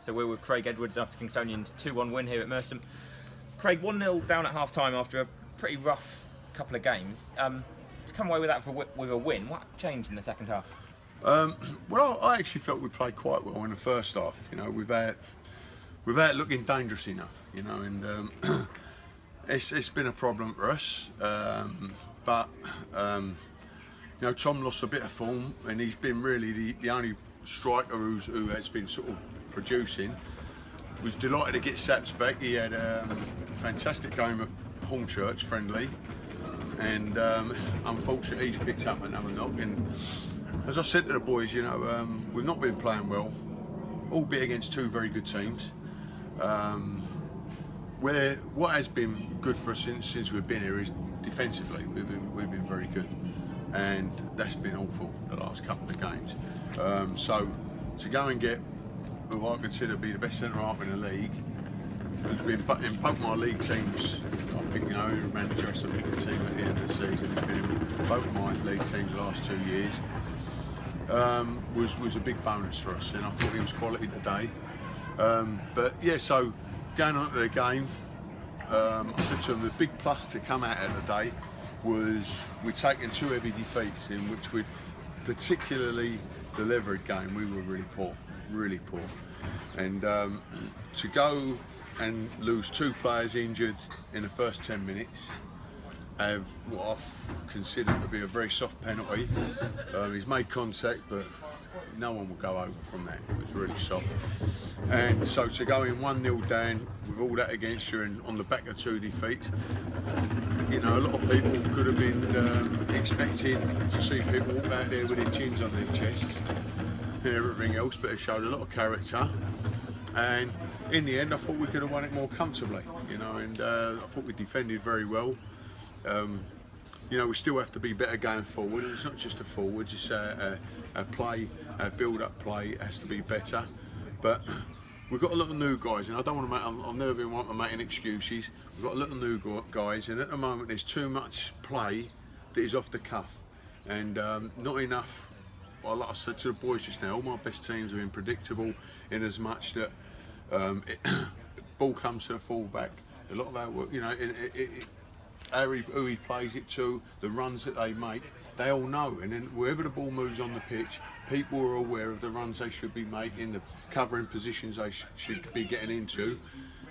So we're with Craig Edwards after Kingstonian's 2-1 win here at Merstham. Craig, 1-0 down at half-time after a pretty rough couple of games. To come away with that with a win, what changed in the second half? Well, I actually felt we played quite well in the first half. You know, without looking dangerous enough. You know, and it's been a problem for us. But you know, Tom lost a bit of form, and he's been really the only striker who has been sort of producing. Was delighted to get Saps back. He had a fantastic game at Hornchurch friendly, and unfortunately he's picked up another knock. And as I said to the boys, you know, we've not been playing well, albeit against two very good teams. Where what has been good for us since we've been here is defensively. We've been very good, and that's been awful the last couple of games. So to go and get who I consider to be the best centre half in the league, who's been in both my league teams. I think, you know, the manager has to pick the team at the end of the season. He's been in both of my league teams the last 2 years. Was a big bonus for us, and I thought he was quality today. But yeah, so going on to the game, I said to him the big plus to come out of the day was we'd taken two heavy defeats in which we'd particularly the Leverett game we were really poor, and to go and lose two players injured in the first 10 minutes, have what I've considered to be a very soft penalty. He's made contact, but no one will go over from that. It was really soft, and so to go in 1-0 down with all that against you and on the back of two defeats, you know, a lot of people could have been expecting to see people walk out there with their chins on their chests and everything else, but it showed a lot of character, and in the end I thought we could have won it more comfortably, you know, and I thought we defended very well. You know, we still have to be better going forward, and it's not just a forward, it's a play, a build-up play has to be better, but we've got a lot of new guys, and I don't want to make, I've never been one for making excuses. We've got a lot of new guys, and at the moment there's too much play that is off the cuff, and not enough. Well, like I said to the boys just now, all my best teams have been predictable in as much that ball comes to the full-back. A lot of our work, you know, who he plays it to, the runs that they make, they all know. And then wherever the ball moves on the pitch, people are aware of the runs they should be making, the covering positions they should be getting into.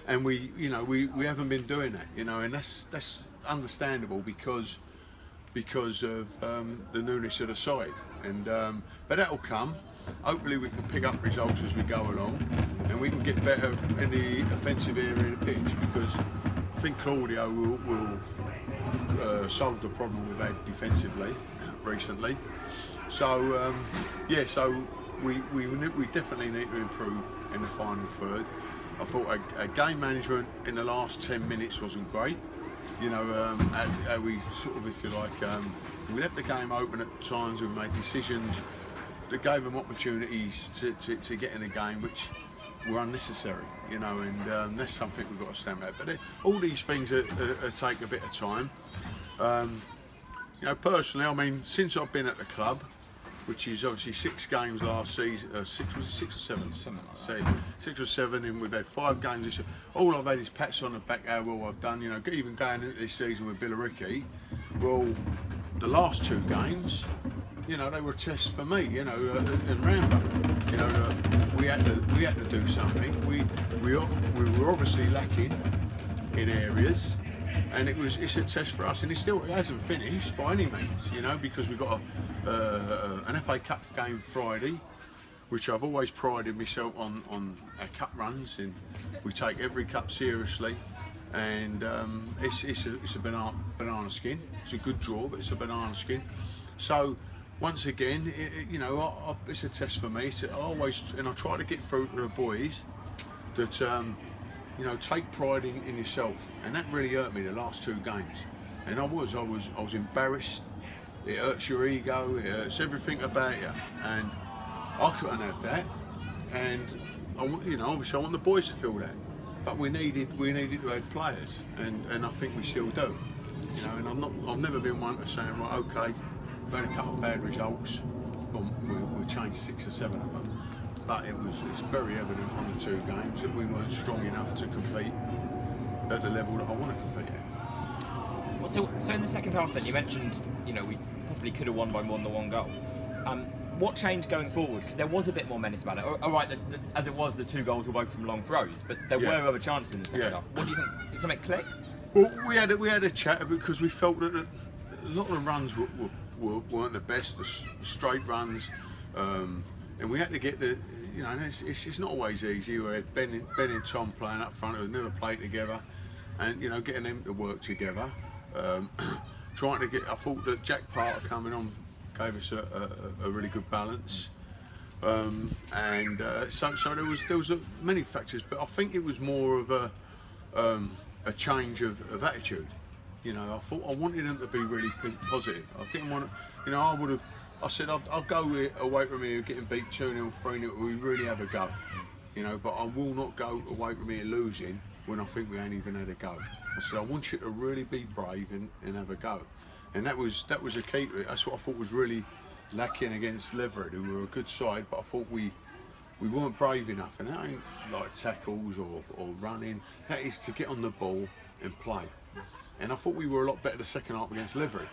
And we haven't been doing that, you know, and that's understandable because of the newness of the side, and but that'll come. Hopefully we can pick up results as we go along, and we can get better in the offensive area of the pitch, because I think Claudio will solve the problem we've had defensively recently. So yeah, so we definitely need to improve in the final third. I thought our game management in the last 10 minutes wasn't great. You know, how we sort of, if you like, we left the game open at times. We made decisions that gave them opportunities to get in the game, which were unnecessary. You know, and that's something we've got to stand back. But all these things take a bit of time. You know, personally, I mean, since I've been at the club, which is obviously 6 games last season, was it 6 or 7? Something like that. 6 or 7, and we've had 5 games this year. All I've had is pats on the back how well I've done, you know, even going into this season with Billericay. Well, the last 2 games, you know, they were a test for me, you know, and Rambo. You know, we had to do something. We were obviously lacking in areas, and it's a test for us, and it hasn't finished by any means, you know, because we've got an FA Cup game Friday, which I've always prided myself on our cup runs, and we take every cup seriously, and it's a banana skin. It's a good draw, but it's a banana skin. So once again, you know, it's a test for me. I try to get through to the boys that you know, take pride in yourself, and that really hurt me the last 2 games. And I was embarrassed. It hurts your ego. It hurts everything about you, and I couldn't have that. And you know, obviously, I want the boys to feel that. But we needed to have players, and I think we still do. You know, and I've never been one to say, right, okay, we've had a couple of bad results. Well, we changed 6 or 7 of them. but it's very evident on the 2 games that we weren't strong enough to compete at the level that I want to compete at. Well, so in the second half then, you mentioned, we possibly could have won by more than the 1 goal. What changed going forward? Because there was a bit more menace about it. All right, as it was, the 2 goals were both from long throws, but there were other chances in the second half. What do you think? Did something click? Well, we had a chat because we felt that a lot of the runs weren't the best, the straight runs, and we had to get it's not always easy. We had Ben and Tom playing up front who had never played together, and getting them to work together. Trying to I thought that Jack Parker coming on gave us a really good balance, and so there was many factors, but I think it was more of a change of attitude. I thought I wanted them to be really positive. I didn't want to, I said I'll go away from here getting beat 2-0, 3-0. We really have a go, but I will not go away from here losing when I think we ain't even had a go. I said I want you to really be brave and have a go. And that was a key to it. That's what I thought was really lacking against Leverett, who were a good side, but I thought we weren't brave enough. And that ain't like tackles or running. That is to get on the ball and play. And I thought we were a lot better the second half against Leverett.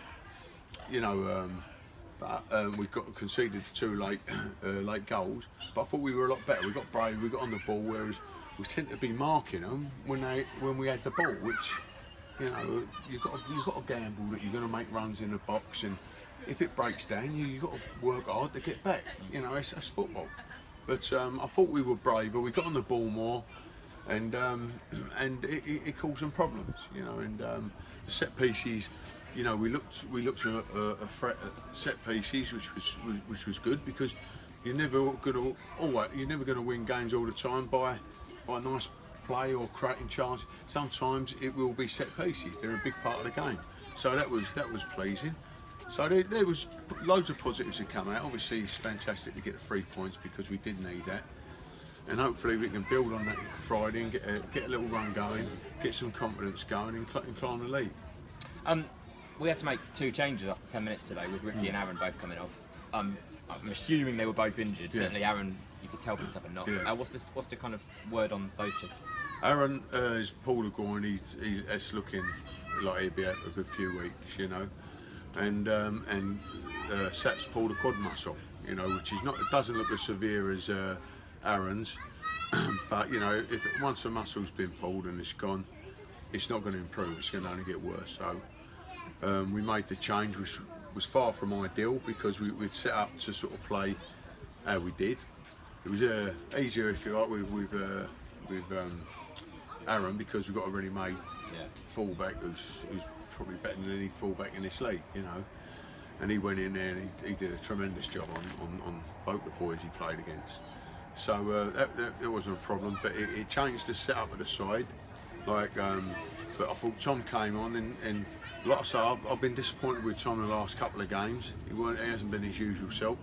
But we got conceded 2 late goals. But I thought we were a lot better. We got brave. We got on the ball, whereas we tend to be marking them when we had the ball, which. You've got to gamble that you're going to make runs in the box, and if it breaks down, you've got to work hard to get back. That's football. But I thought we were braver. We got on the ball more, and it caused some problems. And the set pieces. We looked at a threat at set pieces, which was good, because you're never going to win games all the time by a nice play or creating chance. Sometimes it will be set pieces. They're a big part of the game. So that was pleasing. So there was loads of positives that come out. Obviously, it's fantastic to get the 3 points because we did need that, and hopefully we can build on that Friday and get a little run going, get some confidence going, and climb the league. We had to make 2 changes after 10 minutes today, with Ricky and Aaron both coming off. I'm assuming they were both injured. Yeah. Certainly, Aaron, you could tell picked up a knock. Yeah. What's the kind of word on those 2? Aaron is pulled a groin. It's looking like he'll be out for a good few weeks, and Sap's pulled a quad muscle, which is not. It doesn't look as severe as Aaron's, but if once a muscle's been pulled and it's gone, it's not going to improve. It's going to only get worse. So we made the change, which was far from ideal because we'd set up to sort of play how we did. It was easier, if you like, with Aaron, because we've got a ready-made fullback who's probably better than any fullback in this league, And he went in there and he did a tremendous job on both the boys he played against. So that wasn't a problem, but it changed the setup of the side. But I thought Tom came on, and like I say, I've been disappointed with Tom in the last couple of games. He hasn't been his usual self.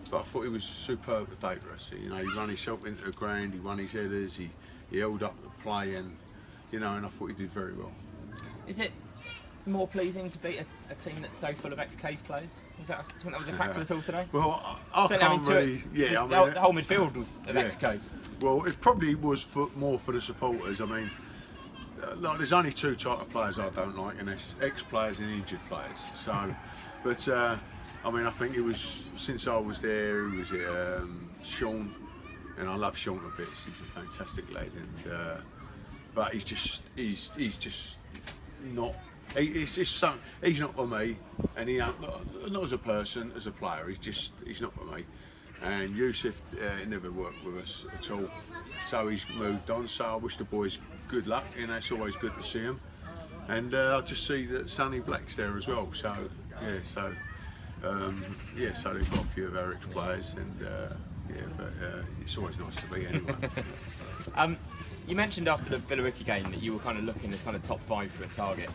But I thought he was superb today for us. He ran himself into the ground, he won his headers, he held up the play, and and I thought he did very well. Is it more pleasing to beat a team that's so full of ex-Case players? Do you think that was a factor at all today? Well, I can't really. The whole midfield was of ex-Case. Well, it probably was more for the supporters. I mean, there's only 2 types of players I don't like, and it's ex-players and injured players. So, but. I think it was, since I was there, it was Sean, and I love Sean a bit. He's a fantastic lad, and but he's just not. He's not for me, and he not as a person, as a player. He's not for me. And Yusuf never worked with us at all, so he's moved on. So I wish the boys good luck, and it's always good to see them. And I just see that Sonny Black's there as well. So so they've got a few of our ex-players, and but it's always nice to be anyway. You mentioned after the Billericay game that you were kind of looking as kind of top 5 for a target.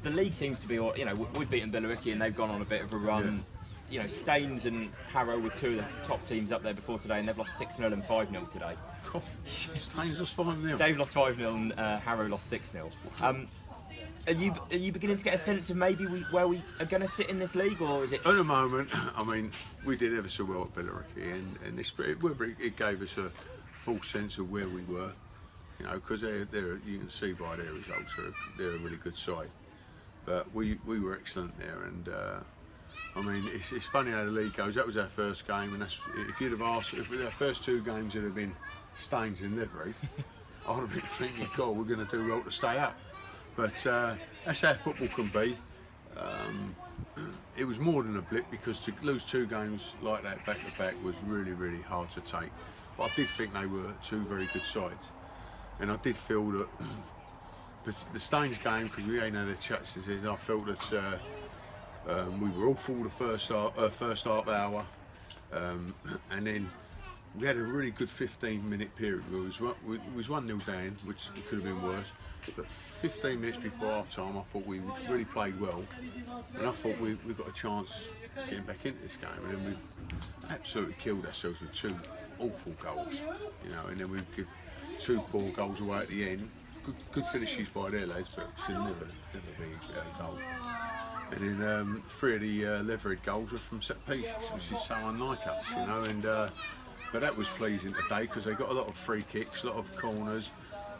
The league seems to be, we've beaten Billericay and they've gone on a bit of a run. Yeah. Staines and Harrow were 2 of the top teams up there before today, and they've lost 6-0 and 5-0 today. Cool. Staines lost 5-0. Staines lost 5-0 and Harrow lost 6-0. Are you beginning to get a sense of maybe where we are going to sit in this league, or is it? At the moment, I mean, we did ever so well at Billericay, and it gave us a full sense of where we were, you know, because you can see by their results they're a really good side. But we were excellent there, and I mean, it's funny how the league goes. That was our first game, and if you'd have asked, if our first 2 games would have been Staines and Livery, I'd have been thinking, God, we're going to do well to stay up. But that's how football can be. It was more than a blip, because to lose 2 games like that back to back was really, really hard to take. But I did think they were 2 very good sides, and I did feel that the Staines game, because we ain't had a chance, I felt that we were awful the first half hour, and then we had a really good 15-minute period where it was 1-0 down, which could have been worse. But 15 minutes before half time, I thought we really played well, and I thought we've got a chance getting back into this game. And then we've absolutely killed ourselves with 2 awful goals, you know, and then we give 2 poor goals away at the end. Good finishes by their lads, but should never be a goal. And then 3 of the leveraged goals were from set pieces, which is so unlike us, you know. And but that was pleasing today, because they got a lot of free kicks, a lot of corners,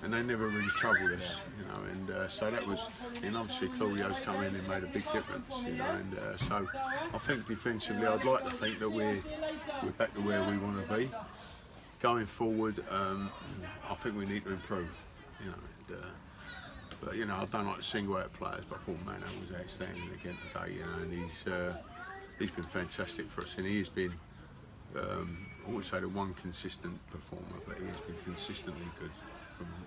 and they never really troubled us, you know. And so that was, and obviously Claudio's come in and made a big difference, you know. And so I think defensively, I'd like to think that we're back to where we want to be. Going forward, I think we need to improve, you know. But you know, I don't like to single out players, but I thought Mano was outstanding again today, you know, and he's been fantastic for us, and he has been, I wouldn't say the one consistent performer, but he has been consistently good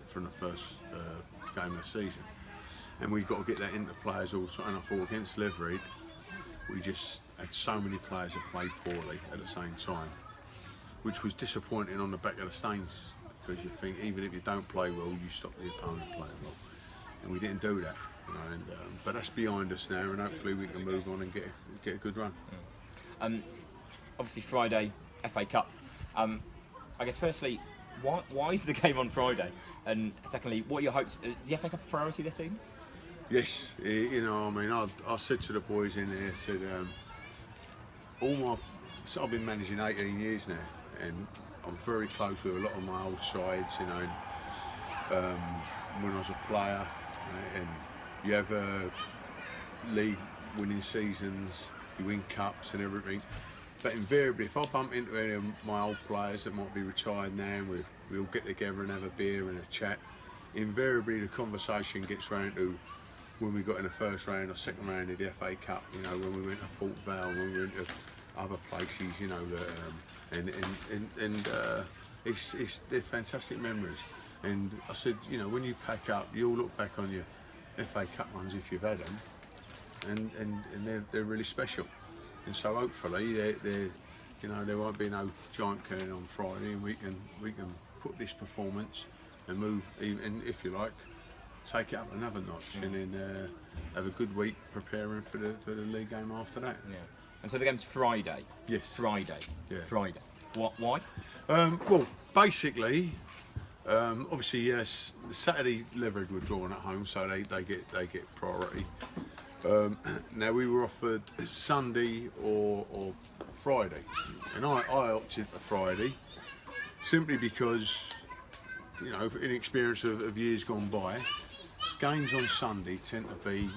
from the first game of the season. And we've got to get that into players also. And I thought against Leverett, we just had so many players that played poorly at the same time, which was disappointing on the back of the Staines, because you think even if you don't play well, you stop the opponent playing well. And we didn't do that, you know. And but that's behind us now, and hopefully we can move on and get a good run. Obviously Friday, FA Cup. I guess firstly, why is the game on Friday? And secondly, what are your hopes? Is the FA Cup a priority this season? Yes, you know, I mean, I said to the boys in there, I said, I've been managing 18 years now, and I'm very close with a lot of my old sides, you know. And, when I was a player, and you have league winning seasons, you win cups and everything. But invariably, if I bump into any of my old players that might be retired now, and we all get together and have a beer and a chat, invariably the conversation gets round to when we got in the first round or second round of the FA Cup, you know, when we went to Port Vale, when we went to other places, you know, they're fantastic memories. And I said, you know, when you pack up, you'll look back on your FA Cup runs if you've had them, and they're really special. And so hopefully they're you know, there won't be no giant curtain on Friday, and we can put this performance and move, even if you like, take it up another notch, and then have a good week preparing for the league game after that. Yeah. And so the game's Friday. Yes. Friday. Yeah. Friday. What? Why? Well, basically, obviously, yes, the Saturday Leverett were drawn at home, so they get priority. Now we were offered Sunday or Friday, and I opted for Friday, simply because, you know, in experience of years gone by, games on Sunday tend to be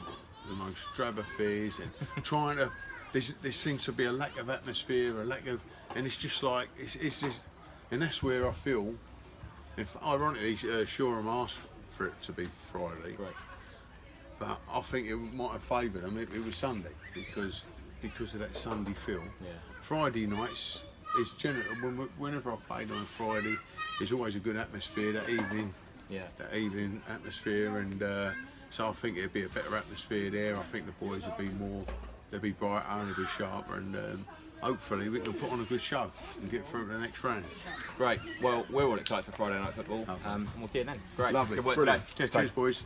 the most drab affairs, and trying to, there seems to be a lack of atmosphere, and it's just like, it's just, and that's where I feel, if ironically Shoreham asked for it to be Friday, Right. but I think it might have favoured them if it was Sunday, because of that Sunday feel. Yeah. Friday nights is generally, whenever I played on a Friday, there's always a good atmosphere that evening. Yeah. That evening atmosphere, and so I think it'd be a better atmosphere there. I think the boys would be they'd be brighter and they'd be sharper, and hopefully we can put on a good show and get through to the next round. Great. Well, we're all excited for Friday night football, and we'll see you then. Great. Lovely. Good work Brilliant. today. Cheers, boys.